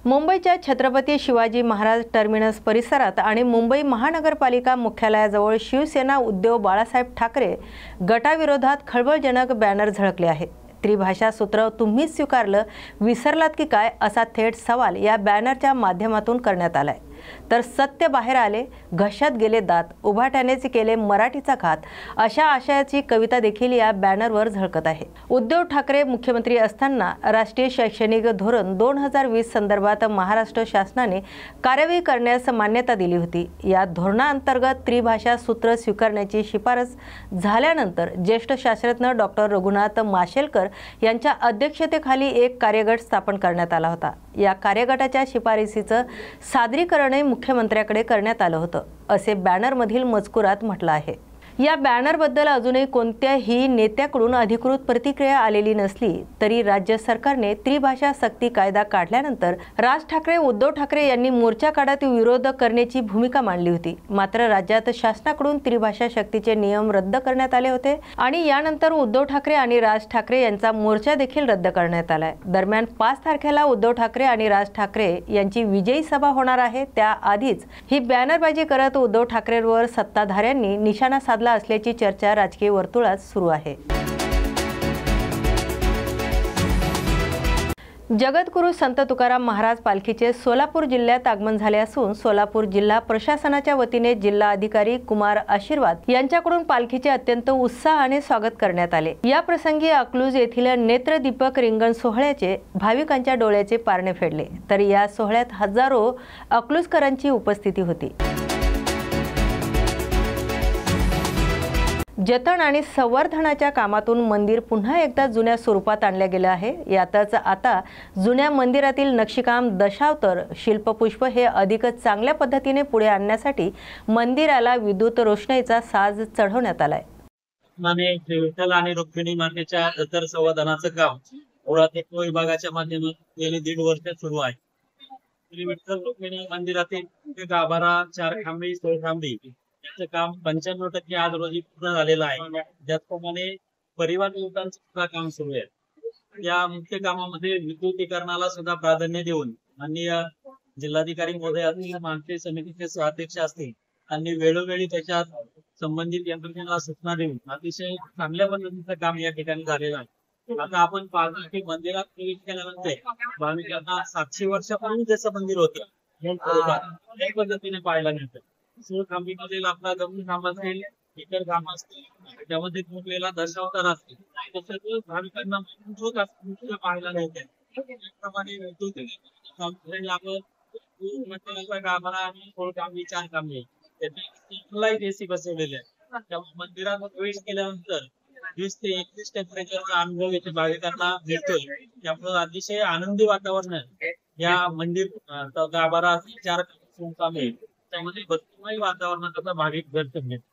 मुंबईच्या छत्रपती शिवाजी महाराज टर्मिनस परिसरात आणि मुंबई महानगरपालिका मुख्यालयाजवळ शिवसेना उद्धव बाळासाहेब ठाकरे गटाविरोधात खळबळजनक बॅनर झळकले आहेत। त्रिभाषा सूत्र तुम्हीच स्वीकारलं, विसरलात की काय असा थेट सवाल या बॅनरच्या माध्यमातून करण्यात आलाय। तर सत्य बाहेर आले, घशात गेले दात, उभाट्यानेच केले मराठीचा घात अशा आशयाची कविता देखील या बॅनरवर झळकत आहे। उद्धव ठाकरे मुख्यमंत्री असताना राष्ट्रीय शैक्षणिक धोरण 2020 संदर्भात महाराष्ट्र शासनाने कार्यवाही करण्यास मान्यता दिली होती। या धोरणाअंतर्गत त्रिभाषा सूत्र स्वीकारण्याची शिफारस झाल्यानंतर ज्येष्ठ शास्त्रज्ञ डॉक्टर रघुनाथ माशेलकर यांच्या अध्यक्षतेखाली एक कार्यगट स्थापन करण्यात आला होता। या कार्यगटाच्या शिफारसीचं सादरीकरण मुख्यमंत्र्याकडे करण्यात आलं होतं असे बॅनरमधील मजकुरात म्हटलं आहे। या बॅनरबद्दल अजूनही कोणत्याही नेत्याकडून अधिकृत प्रतिक्रिया आलेली नसली तरी राज्य सरकारने त्रिभाषा सक्ती कायदा काढल्यानंतर राज ठाकरे उद्धव ठाकरे यांनी मोर्चा काढत विरोध करण्याची भूमिका मांडली होती। मात्र राज्यात शासनाकडून त्रिभाषा सक्तीचे नियम रद्द करण्यात आले होते आणि यानंतर उद्धव ठाकरे आणि राज ठाकरे यांचा मोर्चा देखील रद्द करण्यात आलाय। दरम्यान 5 तारखेला उद्धव ठाकरे आणि राज ठाकरे यांची विजयी सभा होणार आहे। त्याआधीच ही बॅनरबाजी करत उद्धव ठाकरेंवर सत्ताधाऱ्यांनी निशाणा साधला असल्याची चर्चा राजकीय वर्तुळात सुरू आहे। जगद्गुरू संत तुकाराम महाराज पालखीचे सोलापूर जिल्ह्यात आगमन झाले असून सोलापूर जिल्हा प्रशासनाच्या वतीने जिल्हा अधिकारी कुमार आशीर्वाद यांच्याकडून पालखीचे अत्यंत उत्साहाने स्वागत करण्यात आले। या प्रसंगी अकलूज येथील नेत्रदीपक रिंगण सोहळ्याचे भाविकांच्या डोळ्याचे पारणे फेडले। तर या सोहळ्यात हजारो अकलूजकरांची उपस्थिती होती। जतन आणि संवर्धनाच्या कामातून मंदिर पुन्हा एकदा जुन्या स्वरूपात आणले गेले आहे। यातच आता जुन्या मंदिरातील नक्षीकाम, दशावतार, शिल्पपुष्प हे अधिक चांगल्या पद्धतीने पुढे आणण्यासाठी मंदिराला विद्युत रोषणाईचा साज चढवण्यात आलाय। विठ्ठल आणि रुक्मिणी मातेच्या जतर संवर्धनाचं काम पुरातत्व विभागाच्या माध्यमातून गेली 1.5 वर्ष सुरू आहे। श्री विठ्ठल रुक्मिणी मंदिरातील गाभारा, 4 खांबी, 16 खांबी याचं काम 95% आज रोजी पूर्ण झालेलं आहे। त्याचप्रमाणे परिवार युवकांचं काम सुरू आहे। या मुख्य कामामध्ये विद्युतीकरणाला सुद्धा प्राधान्य देऊन माननीय जिल्हाधिकारी महोदय असतील, माननीय समितीचे अध्यक्ष असतील आणि वेळोवेळी त्याच्यात संबंधित यंत्रणेला सूचना देऊन अतिशय चांगल्या पद्धतीचं काम या ठिकाणी झालेलं आहे। आता आपण पाहतो की मंदिरात प्रवेश केल्यानंतर भाविकांना 700 वर्षापूर्वी जसं मंदिर होतं त्या पद्धतीने पाहायला मिळतं। 16 खांबीमधील आपला गमन काम असेल, इतर काम असतील, त्यामध्ये मुरलेला दशावतार असतील, तसंच भाविकांना पाहायला मिळते। त्याप्रमाणे आपण गाभारा आणि 16 खांबी, 4 खांबी त्याचे एसी बसवलेले आहे। त्यामुळे मंदिरात प्रवेश केल्यानंतर 20 ते 31 टेम्परेचरचा अनुभव येथे भाविकांना मिळतो। त्यामुळे अतिशय आनंदी वातावरण या मंदिर गाभारा 4 खांबी त्यामध्ये भक्तिमय वातावरणाचा भाविक दर्शन घेतो।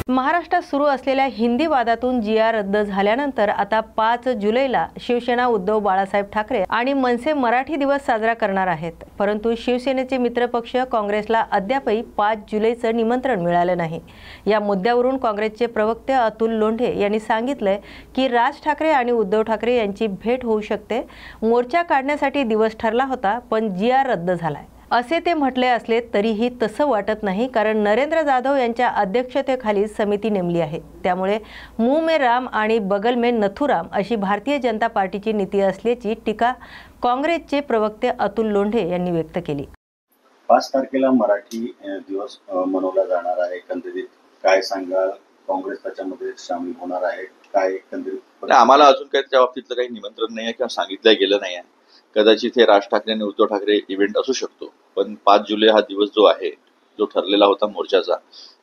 महाराष्ट्रात सुरू असलेल्या हिंदी वादातून जीआर रद्द झाल्यानंतर आता 5 जुलैला शिवसेना उद्धव बाळासाहेब ठाकरे आणि मनसे मराठी दिवस साजरा करणार आहेत। परंतु शिवसेनेचे मित्रपक्ष काँग्रेसला अद्यापही 5 जुलैचं निमंत्रण मिळालं नाही। या मुद्द्यावरून काँग्रेसचे प्रवक्ते अतुल लोंढे यांनी सांगितलंय की राज ठाकरे आणि उद्धव ठाकरे यांची भेट होऊ शकते। मोर्चा काढण्यासाठी दिवस ठरला होता पण जीआर रद्द झालाय असे ते म्हटले असले तरीही तसं वाटत नाही, कारण नरेंद्र जाधव यांच्या अध्यक्षतेखाली समिती नेमली आहे। त्यामुळे मुंह में राम आणि बगल में नथुराम अशी भारतीय जनता पार्टीची नीती असल्याची टीका काँग्रेसचे प्रवक्ते अतुल लोंढे यांनी व्यक्त केली। 5 तारखेला मराठी दिवस मनवला जाणार आहे। एकंदरीत काय सांगाल? काँग्रेस त्याच्यामध्ये सामील होणार आहे काय? एकंदरीत आम्हाला अजून काही त्या बाबतीतलं काही निमंत्रण नाही आहे किंवा सांगितलं गेलं नाही आहे। कदाचित हे राज ठाकरे आणि उद्धव ठाकरे इव्हेंट असू शकतो, पण 5 जुलै हा दिवस जो आहे, जो ठरलेला होता मोर्चाचा,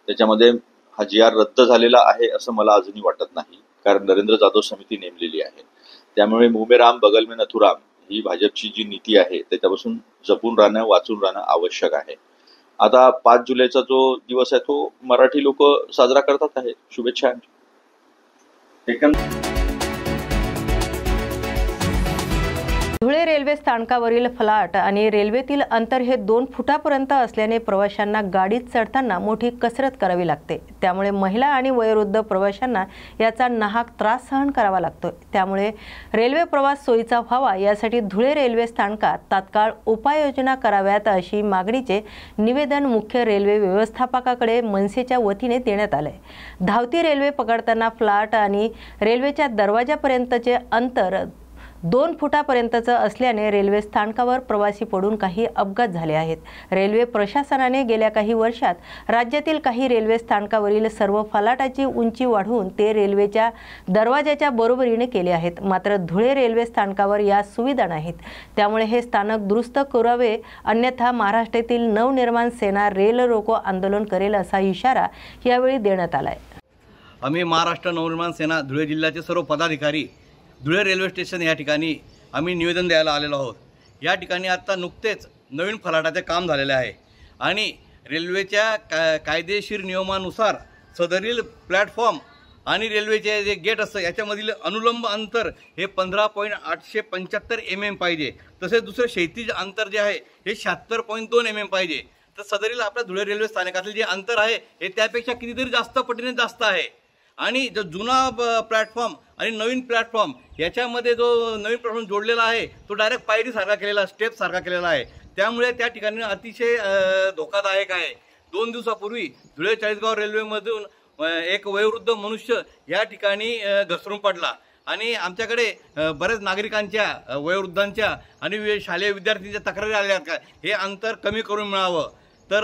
त्याच्यामध्ये हा जीआर रद्द झालेला आहे असं मला अजूनही वाटत नाही, कारण नरेंद्र जाधव समिती नेमलेली आहे। त्यामुळे मुंह में राम बगल में नथुराम ही भाजपची जी नीती आहे त्याच्यापासून जपून राहणं, वाचून राहणं आवश्यक आहे। आता 5 जुलैचा जो दिवस आहे तो मराठी लोक साजरा करतात आहे। शुभेच्छा। धुळे रेल्वे स्थानकावरील फलाट आणि रेल्वेतील अंतर हे 2 फुटापर्यंत असल्याने प्रवाशांना गाडीत चढताना मोठी कसरत करावी लागते। त्यामुळे महिला आणि वयोवृद्ध प्रवाशांना याचा नाहक त्रास सहन करावा लागतो। त्यामुळे रेल्वे प्रवास सोयीचा व्हावा यासाठी धुळे रेल्वे स्थानकात तात्काळ उपाययोजना कराव्यात अशी मागणीचे निवेदन मुख्य रेल्वे व्यवस्थापकाकडे मनसेच्या वतीने देण्यात आले। धावती रेल्वे पकडताना फ्लाट आणि रेल्वेच्या दरवाजापर्यंतचे अंतर 2 फुटापर्यंतचं असल्याने रेल्वे स्थानकावर प्रवासी पडून काही अपघात झाले आहेत। रेल्वे प्रशासनाने गेल्या काही वर्षात राज्यातील काही रेल्वे स्थानकावरील सर्व फलाटाची उंची वाढवून ते रेल्वेच्या दरवाजाच्या बरोबरीने केले आहेत। मात्र धुळे रेल्वे स्थानकावर या सुविधा नाहीत। त्यामुळे हे स्थानक दुरुस्त करावे, अन्यथा महाराष्ट्रातील नवनिर्माण सेना रेल रोको आंदोलन करेल असा इशारा यावेळी देण्यात आलाय। आम्ही महाराष्ट्र नवनिर्माण सेना धुळे जिल्ह्याचे सर्व पदाधिकारी धुळे रेल्वे स्टेशन या ठिकाणी आम्ही निवेदन द्यायला आलेलो आहोत। या ठिकाणी आता नुकतेच नवीन फलाटाचे काम झालेले आहे आणि रेल्वेच्या कायदेशीर नियमानुसार सदरील प्लॅटफॉर्म आणि रेल्वेचे जे गेट असतं याच्यामधील अनुलंब अंतर हे 15.875 mm पाहिजे। तसेच दुसरे क्षैतिज अंतर जे आहे हे 76.2 mm पाहिजे। तर सदरील आपल्या धुळे रेल्वे स्थानकातील जे अंतर आहे हे त्यापेक्षा कितीतरी जास्त पटीने जास्त आहे। आणि जो जुना प्लॅटफॉर्म आणि नवीन प्लॅटफॉर्म याच्यामध्ये जो नवीन प्लॅटफॉर्म जोडलेला आहे तो डायरेक्ट पायरीसारखा केलेला, स्टेप सारखा केलेला आहे। त्यामुळे त्या ठिकाणी अतिशय धोकादायक आहे। 2 दिवसापूर्वी धुळे चाळीसगाव रेल्वेमधून एक वयोवृद्ध मनुष्य या ठिकाणी घसरून पडला आणि आमच्याकडे बरेच नागरिकांच्या, वयोवृद्धांच्या आणि शालेय विद्यार्थ्यांच्या तक्रारी आल्या आहेत का हे अंतर कमी करून मिळावं। तर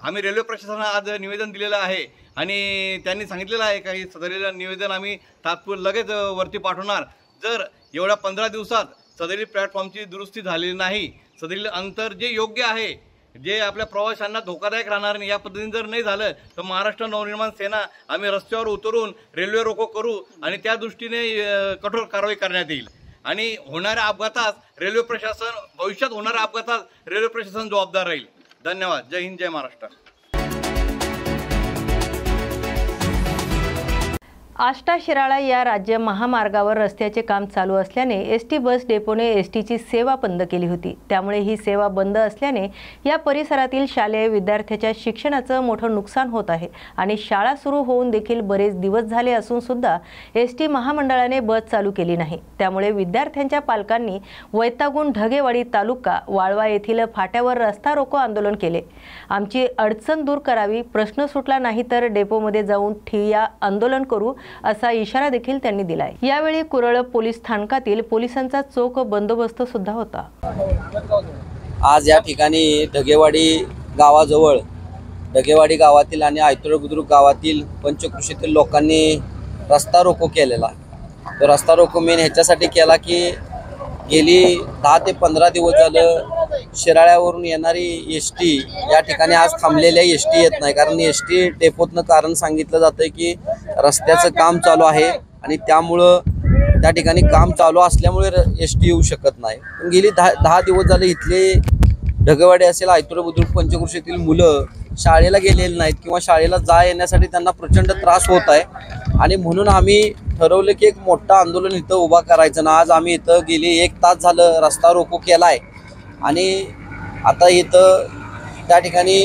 आम्ही रेल्वे प्रशासनाला आज निवेदन दिलेलं आहे आणि त्यांनी सांगितलेलं आहे की सदरील निवेदन आम्ही तात्पुरते लगेच वरती पाठवणार। जर एवढ्या 15 दिवसात सदरील प्लॅटफॉर्मची दुरुस्ती झालेली नाही, सदरील अंतर जे योग्य आहे, जे आपल्या प्रवाशांना धोकादायक राहणार नाही, या पद्धतीने जर नाही झालं तर महाराष्ट्र नवनिर्माण सेना आम्ही रस्त्यावर उतरून रेल्वे रोको करू आणि त्या दृष्टीने कठोर कारवाई करण्यात येईल। आणि होणाऱ्या अपघातात रेल्वे प्रशासन, भविष्यात होणाऱ्या अपघातात रेल्वे प्रशासन जबाबदार राहील। धन्यवाद। जय हिंद, जय महाराष्ट्र। आष्टा शिराळा या राज्य महामार्गावर रस्त्याचे काम चालू असल्याने एसटी बस डेपोने एसटीची सेवा बंद केली होती। त्यामुळे ही सेवा बंद असल्याने या परिसरातील शालेय विद्यार्थ्यांच्या शिक्षणाचं मोठं नुकसान होत आहे आणि शाळा सुरू होऊन देखील बरेच दिवस झाले असून सुद्धा एसटी महामंडळाने बस चालू केली नाही। त्यामुळे विद्यार्थ्यांच्या पालकांनी वैतागून ढगेवाडी तालुका वाळवा येथील फाट्यावर रस्ता रोको आंदोलन केले। आमची अडचण दूर करावी, प्रश्न सुटला नाही तर डेपोमध्ये जाऊन ठिय्या आंदोलन करू असा इशारा देखील त्यांनी दिलाय। यावेळी कुरळ पोलीस स्थानकातील पोलिसांचा चोख बंदोबस्त सुद्धा होता। आज या ठिकाणी ढगेवाडी गावाजवळ, ढगेवाडी गावातील आणि आयतोळ बुद्रुक गावातील पंचकृषीतील लोकांनी रस्ता रोको केलेला। तो रस्ता रोको मेन ह्याच्यासाठी केला की गेली 10 ते 15 दिवस झालं शिराळ्यावरून येणारी एसटी या ठिकाणी आज थांबलेल्या एसटी येत नाही। कारण एसटी डेपोतनं कारण सांगितलं जातं की रस्त्याचं काम चालू आहे आणि त्यामुळं त्या ठिकाणी काम चालू असल्यामुळे एसटी येऊ शकत नाही। पण गेली 10 दिवस झाले इथले ढगेवाडी असेल, आयतोळ बुद्रुक पंचकृषीतील मुलं शाळेला गेलेले नाहीत किंवा शाळेला जा येण्यासाठी त्यांना प्रचंड त्रास होत आहे आणि म्हणून आम्ही ठरवलं की एक मोठं आंदोलन इथं उभा करायचं ना। आज आम्ही इथं गेली 1 तास झालं रस्ता रोको केलाय आणि आता इथं त्या ठिकाणी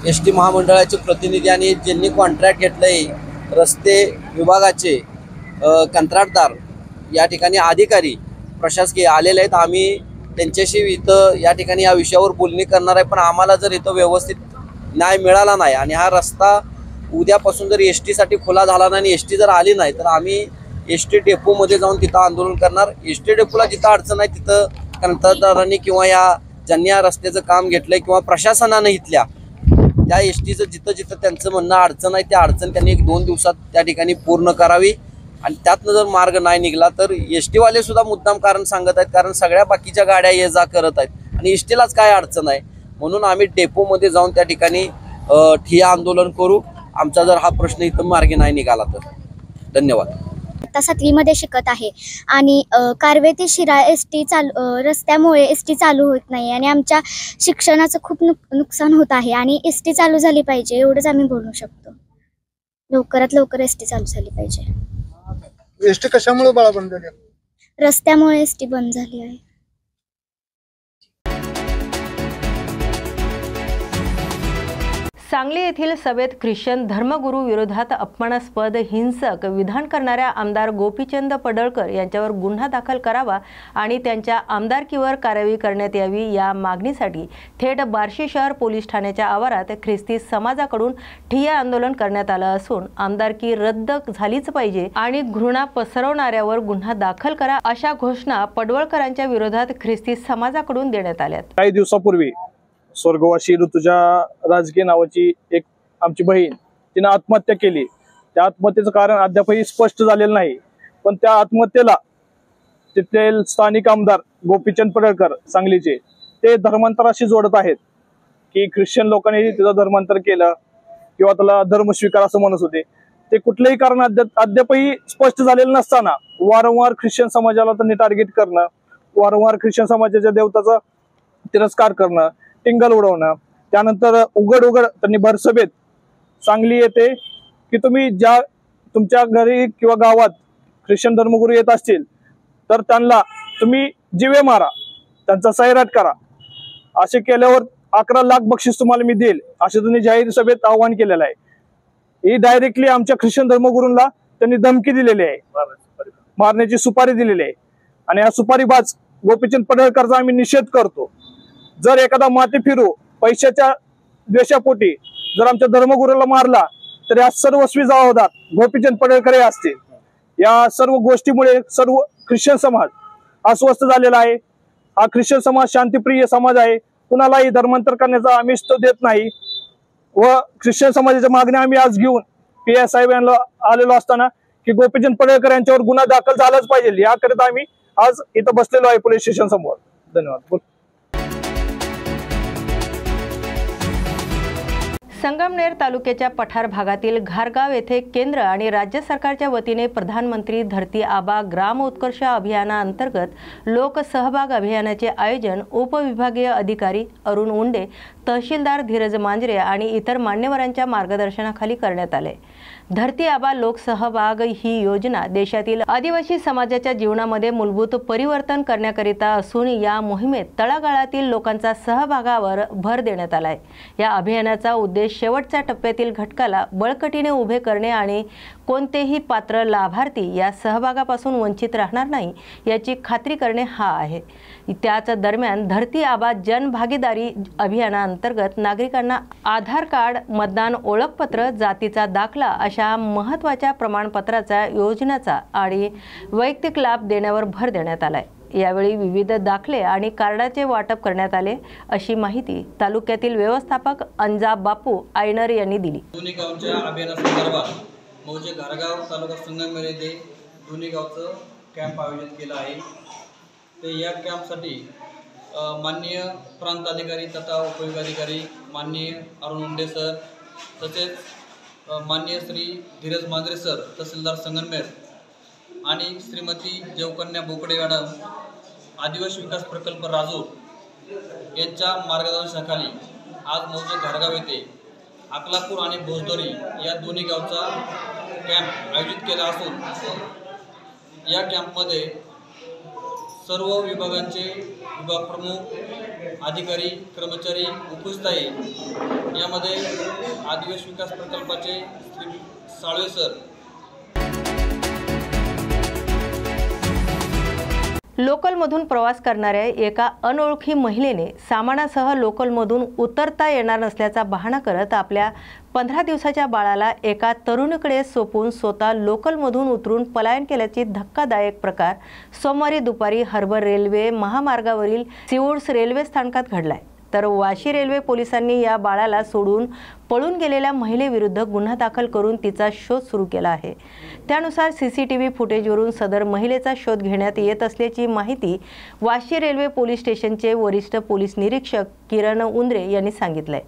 एसटी महामंडळाचे प्रतिनिधी आणि ज्यांनी कॉन्ट्रॅक्ट घेतलंय रस्ते विभागाचे कंत्राटदार या ठिकाणी अधिकारी प्रशासकीय आलेले आहेत। आम्ही त्यांच्याशी इथं या ठिकाणी या विषयावर बोलणी करणार आहे। पण आम्हाला जर इथं व्यवस्थित न्याय मिळाला नाही आणि हा रस्ता उद्यापासून जर एसटी साठी खुला झाला नाही आणि एसटी जर आली नाही तर आम्ही एसटी डेपोमध्ये जाऊन तिथं आंदोलन करणार। एसटी डेपोला जिथं अडचण आहे तिथं कंत्राटदारांनी किंवा या ज्यांनी या रस्त्याचं काम घेतलंय किंवा प्रशासनानं इथल्या त्या एसटीचं जिथं जिथं त्यांचं म्हणणं अडचण आहे त्या अडचण त्यांनी 1-2 दिवसात त्या ठिकाणी पूर्ण करावी आणि त्यातनं जर मार्ग नाही निघाला तर एसटी वाले सुद्धा मुद्दाम कारण सांगत आहेत, कारण सगळ्या बाकीच्या गाड्या ये जा करत आहेत आणि एसटीलाच काय अडचण आहे। म्हणून आम्ही डेपोमध्ये जाऊन त्या ठिकाणी ठिय्या आंदोलन करू, आमचा जर हा प्रश्न इथं मार्गी नाही निघाला तर। धन्यवाद। आता 7वी मध्ये शिकत आहे आणि कारवे ते शिराळा एसटी रस्त्यामुळे एसटी चालू होत नाही आणि आमच्या शिक्षणाचं खूप नुकसान होत आहे आणि एसटी चालू झाली पाहिजे एवढंच आम्ही बोलू शकतो। लवकरात लवकर एसटी चालू झाली पाहिजे। एसटी कशामुळे बंद झाली? रस्त्यामुळे एसटी बंद झाली आहे। सांगली येथील सभेत ख्रिश्चन धर्मगुरू विरोधात अपमानास्पद हिंसक विधान करणाऱ्या आमदार गोपीचंद पडळकर यांच्यावर गुन्हा दाखल करावा आणि त्यांच्या आमदारकीवर कारवाई करण्यात यावी या मागणीसाठी थेट बार्शी शहर पोलीस ठाण्याच्या आवारात ख्रिस्ती समाजाकडून ठिय्या आंदोलन करण्यात आलं असून आमदारकी रद्द झालीच पाहिजे आणि घृणा पसरवणाऱ्यावर गुन्हा दाखल करा अशा घोषणा पडळकरांच्या विरोधात ख्रिस्ती समाजाकडून देण्यात आल्या। काही दिवसापूर्वी स्वर्गवासी ऋतुजा राजकीय नावाची एक आमची बहीण तिने आत्महत्या केली। त्या आत्महत्येचं कारण अद्यापही स्पष्ट झालेलं नाही, पण त्या आत्महत्येला तिथले स्थानिक आमदार गोपीचंद पडळकर सांगलीचे ते धर्मांतराशी जोडत आहेत की ख्रिश्चन लोकांनी तिचं धर्मांतर केलं किंवा त्याला धर्म स्वीकार असं म्हणत होते। ते कुठलेही कारण अद्यापही स्पष्ट झालेलं नसताना वारंवार ख्रिश्चन समाजाला त्यांनी टार्गेट करणं, वारंवार ख्रिश्चन समाजाच्या देवताचा तिरस्कार करणं, टिंगल उडवणं, त्यानंतर उघड त्यांनी भरसभेत सांगली येते की तुम्ही ज्या तुमच्या घरी किंवा गावात ख्रिश्चन धर्मगुरू येत असतील तर त्यांना तुम्ही जिवे मारा, त्यांचा सैराट करा, असे केल्यावर 11 लाख बक्षीस तुम्हाला मी देईल असे त्यांनी जाहीर सभेत आवाहन केलेलं आहे। ही डायरेक्टली आमच्या ख्रिश्चन धर्मगुरूंना त्यांनी धमकी दिलेली आहे, मारण्याची सुपारी दिलेली आहे आणि हा सुपारीबाज गोपीचंद पडळकरचा आम्ही निषेध करतो। जर एखादा माती फिरू पैशाच्या द्वेषापोटी जर आमच्या धर्मगुरूला मारला तर या सर्वस्वी जबाबदार गोपीचंद पडळकर असतील। या सर्व गोष्टीमुळे सर्व ख्रिश्चन समाज अस्वस्थ झालेला आहे। हा ख्रिश्चन समाज शांतिप्रिय समाज आहे, कुणालाही धर्मांतर करण्याचा आमिष तो देत नाही व ख्रिश्चन समाजाच्या मागण्या आम्ही आज घेऊन PI साहेब यांना आलेलो असताना की गोपीचंद पडळकर यांच्यावर गुन्हा दाखल झालाच पाहिजे याकरिता आम्ही आज इथं बसलेलो आहे पोलीस स्टेशन समोर। धन्यवाद। संगमनेर तालुक्याच्या पठार भागातील घारगाव येथे केंद्र आणि राज्य सरकारच्या वतीने प्रधानमंत्री धरती आबा ग्राम उत्कर्ष अभियानाअंतर्गत लोकसहभाग अभियानाचे आयोजन उपविभागीय अधिकारी अरुण उंडे, तहसीलदार धीरज मांजरे आणि इतर मान्यवरांच्या मार्गदर्शनाखाली करण्यात आले। धरती आबा लोकसहभाग ही योजना देशातील आदिवासी समाजाच्या जीवनामध्ये मूलभूत परिवर्तन करण्याकरिता असून या मोहिमेत तळागाळातील लोकांचा सहभागावर भर देण्यात आलाय। या अभियानाचा उद्देश शेवटच्या टप्प्यातील घटकाला बळकटीने उभे करणे आणि कोणतेही पात्र लाभार्थी या सहभागापासून वंचित राहणार नाही याची खात्री करणे हा आहे। त्याच दरम्यान धरती आबा जनभागीदारी अभियानाअंतर्गत नागरिकांना आधार कार्ड, मतदान ओळखपत्र, जातीचा दाखला अशा महत्त्वाच्या प्रमाणपत्राचा योजनाचा आणि वैयक्तिक लाभ देण्यावर भर देण्यात आलाय। यावेळी विविध दाखले आणि कार्डाचे वाटप करण्यात आले अशी माहिती तालुक्यातील व्यवस्थापक अंजाब बापू आयनर यांनी दिली। दोन्ही गावच्या अभियानासंदर्भात मौजे घारगाव तालुका संगमनेर येथे दोन्ही गावचं कॅम्प आयोजित केला आहे। ते या कॅम्पसाठी माननीय प्रांत अधिकारी तथा उपविभागाधिकारी माननीय अरुण उंडे सर तसेच माननीय श्री धीरज मांजरे सर तहसीलदार संगमनेर आणि श्रीमती देवकन्या बोकडे मॅडम आदिवासी विकास प्रकल्प राजूर यांच्या मार्गदर्शनाखाली आज मौजे घारगाव येथे अकलापूर आणि भोजदरी या दोन्ही गावचा कॅम्प आयोजित केला असून या कॅम्पमध्ये सर्व विभागांचे विभाग प्रमुख, अधिकारी, कर्मचारी उपस्थित आहे। यामध्ये आदिवासी विकास प्रकल्पाचे श्री साळवे सर, लोकलमधून प्रवास करणाऱ्या एका अनोळखी महिलेने सामानासह लोकलमधून उतरता येणार नसल्याचा बहाणा करत आपल्या 15 दिवसाच्या बाळाला एका तरुणीकडे सोपवून स्वतः लोकलमधून उतरून पलायन केल्याची धक्कादायक प्रकार सोमवारी दुपारी हार्बर रेल्वे महामार्गावरील सिवूड्स रेल्वे स्थानकात घडलाय। तर वाशी रेल्वे पोलिसांनी या बाळाला सोडून पळून गेलेल्या महिलेविरुद्ध गुन्हा दाखल करून तिचा शोध सुरू केला आहे। त्यानुसार CCTV फुटेजवरून सदर महिलेचा शोध घेण्यात येत असल्याची माहिती वाशी रेल्वे पोलीस स्टेशनचे वरिष्ठ पोलीस निरीक्षक किरण उंद्रे यांनी सांगितलंय।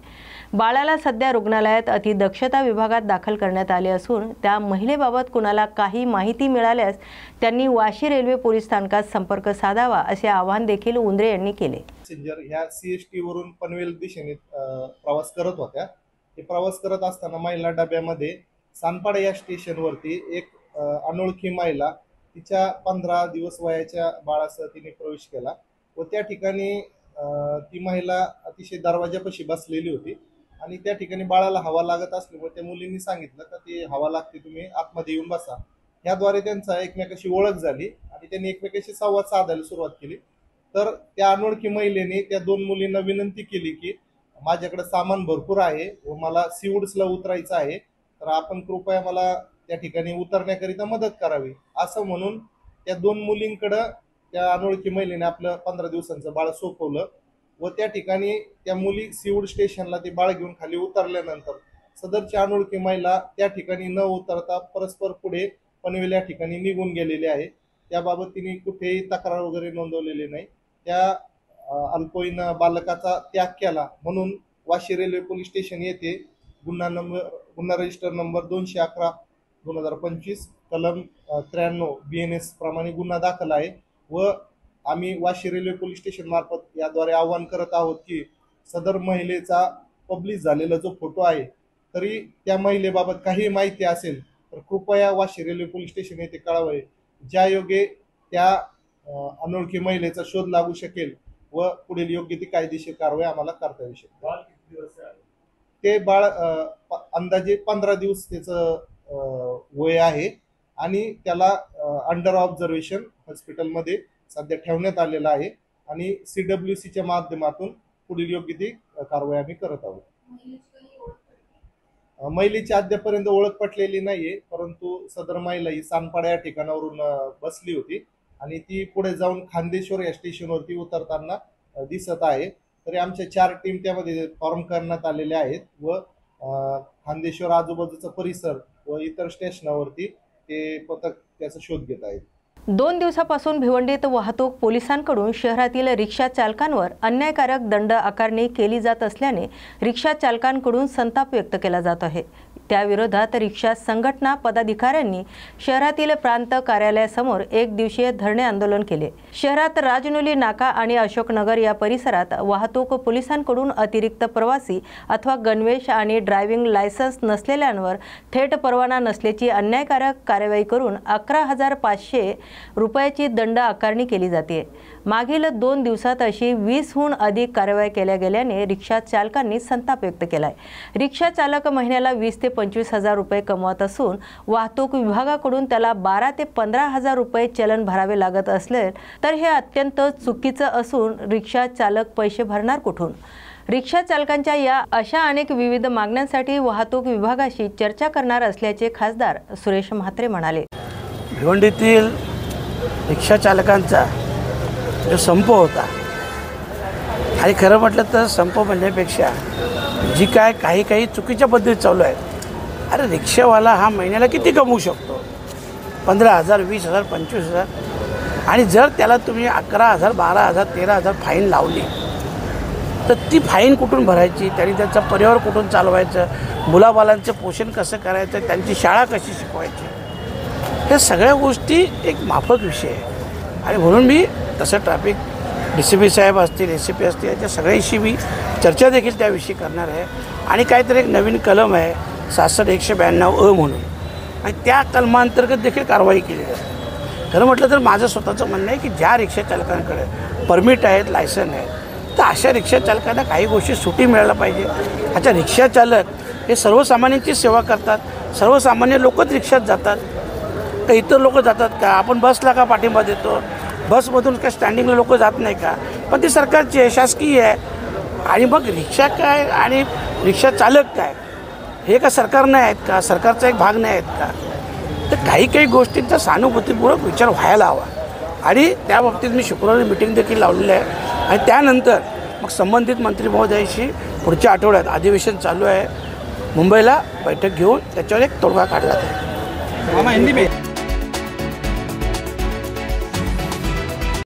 बाळाला सध्या रुग्णालयात अतिदक्षता विभागात दाखल करण्यात आले असून त्या महिलेबाबत कुणाला काही माहिती मिळाल्यास त्यांनी वाशी रेल्वे पोलीस स्थानकात संपर्क साधावा असे आवाहन देखील उंद्रे यांनी केले। पॅसेंजर ह्या CST वरून पनवेल दिशेने प्रवास करत होत्या। हे प्रवास करत असताना महिला डब्यामध्ये सानपाडा या स्टेशनवरती एक अनोळखी महिला तिच्या 15 दिवस वयाच्या बाळासह तिने प्रवेश केला व त्या ठिकाणी ती महिला अतिशय दरवाजापाशी बसलेली होती आणि त्या ठिकाणी बाळाला हवा लागत असल्यामुळे त्या मुलींनी सांगितलं का ती हवा लागते, तुम्ही आतमध्ये येऊन बसा. ह्याद्वारे त्यांचा एकमेकाशी ओळख झाली आणि त्यांनी एकमेकाशी संवाद साधायला सुरुवात केली. तर त्या अनोळखी महिलेने त्या 2 मुलींना विनंती केली की माझ्याकडे सामान भरपूर आहे व मला सीवूड्सला उतरायचं आहे, तर आपण कृपया मला त्या ठिकाणी उतरण्याकरिता मदत करावी. असं म्हणून त्या 2 मुलींकडं त्या अनोळखी महिलेने आपलं 15 दिवसांचं बाळ सोपवलं व त्या ठिकाणी त्या मुली सीवूड स्टेशनला ते बाळ घेऊन खाली उतरल्यानंतर सदरची अनोळखी महिला त्या ठिकाणी न उतरता परस्पर पुढे पनवेल या ठिकाणी निघून गेलेले आहे. त्याबाबत तिने कुठेही तक्रार वगैरे नोंदवलेली नाही. त्या अल्पवयीन बालकाचा त्याग केला म्हणून वाशी रेल्वे पोलीस स्टेशन येथे गुन्हा रजिस्टर नंबर 211/2025 कलम 93 BNS प्रमाणे गुन्हा दाखल आहे व आम्ही वाशी रेल्वे पोलीस स्टेशन मार्फत याद्वारे आवाहन करत आहोत की सदर महिलेचा पब्लिश झालेला जो फोटो आहे, तरी त्या महिलेबाबत काही माहिती असेल तर कृपया वाशी रेल्वे पोलीस स्टेशन येथे कळवावे. ज्या योगे त्या अनोळखी महिलेचा शोध लागू शकेल व पुढील योग्य ती कायदेशीर कारवाई आम्हाला करता येऊ शकेल. ते बाळ अंदाजे 15 दिवस त्याचं वय आहे आणि त्याला अंडर ऑब्झर्वेशन हॉस्पिटलमध्ये सध्या ठेवण्यात आलेलं आहे आणि CWCच्या माध्यमातून पुढील योग्य ती कारवाई आम्ही करत आहोत. महिलेची अद्यापर्यंत ओळख पटलेली नाहीये, परंतु सदर महिला ही सानपाडा या ठिकाणावरून बसली होती आणि ती पुढे जाऊन खांदेश्वर या स्टेशनवरती उतरताना दिसत आहे. तरी आमच्या 4 टीम त्यामध्ये फॉर्म करण्यात आलेल्या आहेत व खांदेश्वर आजूबाजूचा परिसर व इतर स्टेशनावरती ते पथक त्याचा शोध घेत आहेत. 2 दिवसापासून भिवंडीत वाहतूक पोलिसांकडून शहरातील रिक्षा चालकांवर अन्यायकारक दंड आकारणी केली जात असल्याने रिक्षा चालकांकडून संताप व्यक्त केला जात आहे. त्याविरोधात रिक्षा संघटना पदाधिकाऱ्यांनी शहरातील प्रांत कार्यालयासमोर 1 दिवसीय धरणे आंदोलन केले. शहरात राजनुली नाका आणि अशोकनगर या परिसरात वाहतूक पोलिसांकडून अतिरिक्त प्रवासी अथवा गणवेश आणि ड्रायव्हिंग लायसन्स नसलेल्यांवर थेट परवाना नसल्याची अन्यायकारक कारवाई करून 11,500 रुपयाची दंड आकारणी केली जाते. मागील 2 दिवसात अशी 20हून अधिक कारवाई केल्या गेल्याने रिक्षा चालकांनी संताप व्यक्त केलाय. रिक्षा चालक महिन्याला 20 ते 25,000 रुपये कमवत असून वाहतूक विभागाकडून त्याला 12 ते 15,000 रुपये चलन भरावे लागत असले तर हे अत्यंत चुकीचं असून रिक्षा चालक पैसे भरणार कुठून? रिक्षा चालकांच्या या अशा अनेक विविध मागण्यांसाठी वाहतूक विभागाशी चर्चा करणार असल्याचे खासदार सुरेश म्हात्रे म्हणाले. भिवंडीतील रिक्षा चालकांचा जो संप होता आणि खरं म्हटलं तर संप म्हणण्यापेक्षा जी काय काही चुकीच्या पद्धती चालू आहेत. अरे रिक्षावाला हा महिन्याला किती कमवू शकतो? 15,000, 20,000, 25,000 आणि जर त्याला तुम्ही 11,000, 12,000, 13,000 फाईन लावली तर ती फाईन कुठून भरायची? त्यांनी त्यांचा परिवार कुठून चालवायचं? मुलाबालांचं पोषण कसं करायचं? त्यांची शाळा कशी शिकवायची? हे सगळ्या गोष्टी एक माफक विषय आहे आणि म्हणून मी तसं ट्रॅफिक DCP साहेब असतील, SCP असतील, याच्या सगळ्यांशी मी चर्चा देखील त्याविषयी करणार आहे आणि काहीतरी एक नवीन कलम आहे 66-192 म्हणून आणि त्या कलमांतर्गत देखील कारवाई केली जाते. खरं म्हटलं तर माझं स्वतःचं म्हणणं आहे की ज्या रिक्षा चालकांकडे परमिट आहेत, लायसन आहेत, तर अशा रिक्षा चालकांना काही गोष्टी सुटी मिळायला पाहिजे. अच्छा, रिक्षा चालक हे सर्वसामान्यांची सेवा करतात. सर्वसामान्य लोकच रिक्षात जातात का इतर लोक जातात का? आपण बसला का पाठिंबा देतो? बसमधून का स्टँडिंगला लोक जात नाही का? पण ती सरकारची आहे, शासकीय आहे. आणि मग रिक्षा काय आणि रिक्षा चालक काय हे का सरकार नाही आहेत का? सरकारचा एक भाग नाही आहेत का? तर काही गोष्टींचा सहानुभूतीपूर्वक विचार व्हायला हवा आणि त्या बाबतीत मी शुक्रवारी मीटिंग देखील लावलेली आहे आणि त्यानंतर मग संबंधित मंत्री महोदयाशी पुढच्या आठवड्यात अधिवेशन चालू आहे. मुंबईला बैठक घेऊन त्याच्यावर एक तोडगा काढला जाईल.